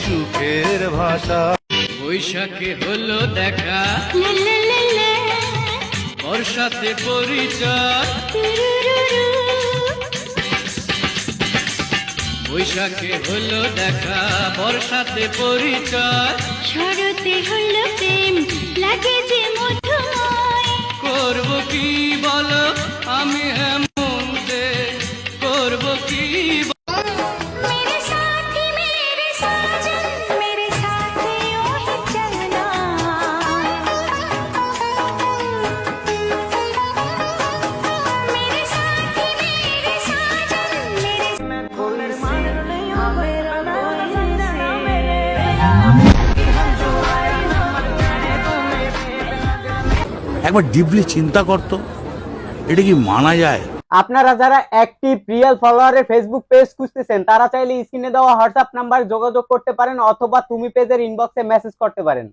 সুখের ভাষা। বৈশাখে হলো দেখা, বর্ষাতে পরিচয়। বৈশাখে হলো দেখা, বর্ষাতে পরিচয়। শরতে হলো প্রেম, লাগে যে মধুময়। করবো কি বলো আমি এমন যে, করবো কি मेरे साथी मेरे साजन, मेरे साथी यूं ही चलना। मेरे साथी मेरे साजन, मेरे একবার ডিপলি চিন্তা করতো, এটা কি মানা যায়? আপনারা যারা অ্যাক্টিভ রিয়েল ফলোয়ারের ফেসবুক পেজ খুঁজতেছেন তারা চাইলে স্ক্রিনে দেওয়া হোয়াটসঅ্যাপ নাম্বারে যোগাযোগ করতে পারেন অথবা তুমি পেজের ইনবক্সে মেসেজ করতে পারেন।